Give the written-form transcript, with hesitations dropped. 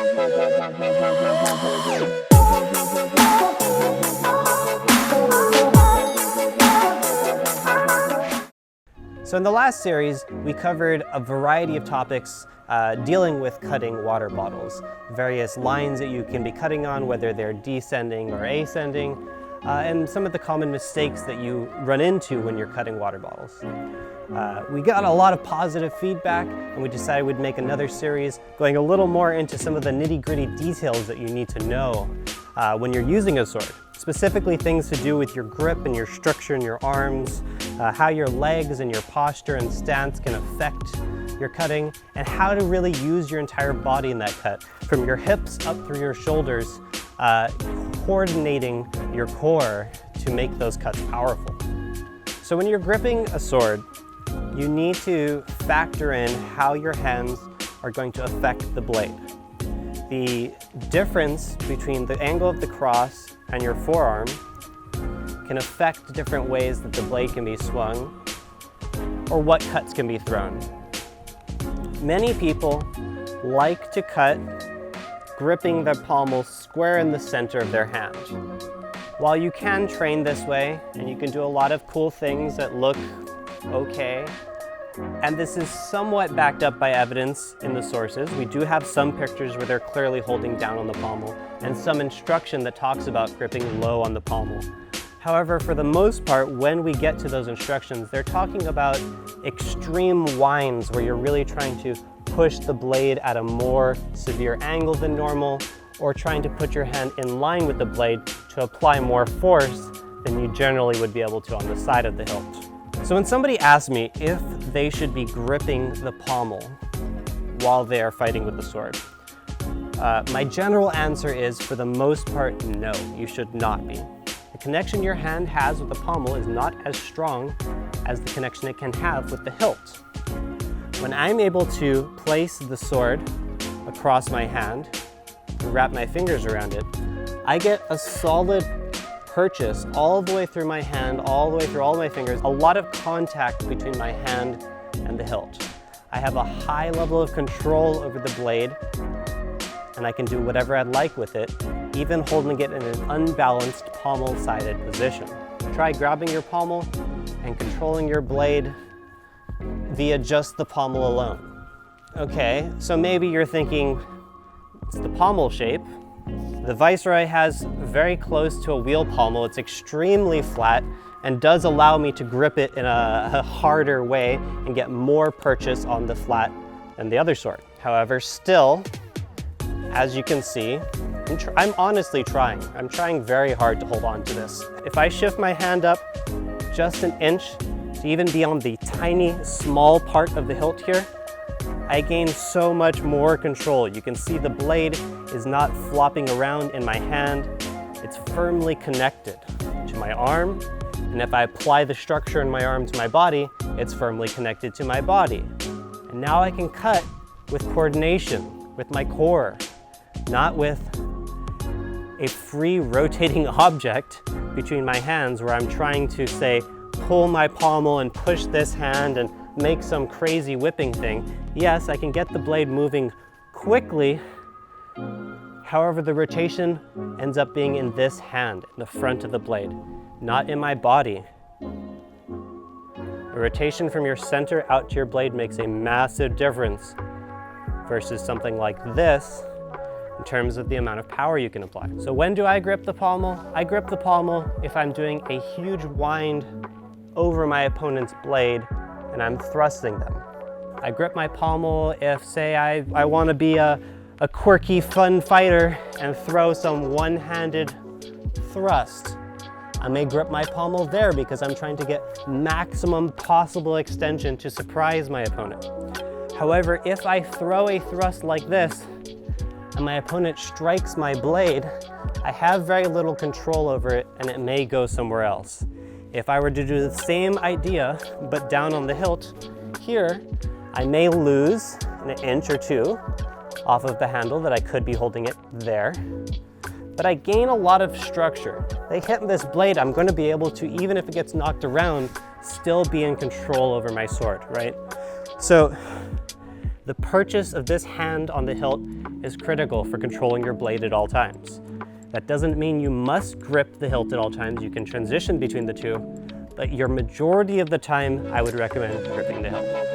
So in the last series, we covered a variety of topics dealing with cutting water bottles. Various lines that you can be cutting on, whether they're descending or ascending, and some of the common mistakes that you run into when you're cutting water bottles. We got a lot of positive feedback, and we decided we'd make another series going a little more into some of the nitty-gritty details that you need to know when you're using a sword. Specifically things to do with your grip and your structure in your arms, how your legs and your posture and stance can affect your cutting, and how to really use your entire body in that cut, from your hips up through your shoulders, coordinating your core to make those cuts powerful. So when you're gripping a sword, you need to factor in how your hands are going to affect the blade. The difference between the angle of the cross and your forearm can affect different ways that the blade can be swung or what cuts can be thrown. Many people like to cut gripping their pommel square in the center of their hand. While you can train this way and you can do a lot of cool things that look okay, and this is somewhat backed up by evidence in the sources. We do have some pictures where they're clearly holding down on the pommel and some instruction that talks about gripping low on the pommel. However, for the most part, when we get to those instructions, they're talking about extreme winds where you're really trying to push the blade at a more severe angle than normal, or trying to put your hand in line with the blade to apply more force than you generally would be able to on the side of the hilt. So when somebody asks me if they should be gripping the pommel while they are fighting with the sword, my general answer is, for the most part, no, you should not be. The connection your hand has with the pommel is not as strong as the connection it can have with the hilt. When I'm able to place the sword across my hand and wrap my fingers around it, I get a solid purchase all the way through my hand, all the way through all my fingers, a lot of contact between my hand and the hilt. I have a high level of control over the blade, and I can do whatever I'd like with it, even holding it in an unbalanced pommel-sided position. Try grabbing your pommel and controlling your blade via just the pommel alone. Okay, so maybe you're thinking, it's the pommel shape. The Viceroy has very close to a wheel pommel. It's extremely flat and does allow me to grip it in a harder way and get more purchase on the flat than the other sword. However, still, as you can see, I'm honestly trying. I'm trying very hard to hold on to this. If I shift my hand up just an inch to even be on the tiny, small part of the hilt here, I gain so much more control. You can see the blade is not flopping around in my hand. It's firmly connected to my arm, and if I apply the structure in my arm to my body, it's firmly connected to my body. And now I can cut with coordination, with my core, not with a free rotating object between my hands where I'm trying to, say, pull my pommel and push this hand and make some crazy whipping thing. Yes, I can get the blade moving quickly. However, the rotation ends up being in this hand, in the front of the blade, not in my body. The rotation from your center out to your blade makes a massive difference versus something like this in terms of the amount of power you can apply. So when do I grip the pommel? I grip the pommel if I'm doing a huge wind over my opponent's blade and I'm thrusting them. I grip my pommel if, say, I want to be a quirky, fun fighter and throw some one-handed thrust. I may grip my pommel there because I'm trying to get maximum possible extension to surprise my opponent. However, if I throw a thrust like this and my opponent strikes my blade, I have very little control over it and it may go somewhere else. If I were to do the same idea, but down on the hilt here, I may lose an inch or two off of the handle that I could be holding it there, but I gain a lot of structure. They hit this blade, I'm going to be able to, even if it gets knocked around, still be in control over my sword, right? So The purchase of this hand on the hilt is critical for controlling your blade at all times. That doesn't mean you must grip the hilt at all times. You can transition between the two, but your majority of the time, I would recommend gripping the hilt.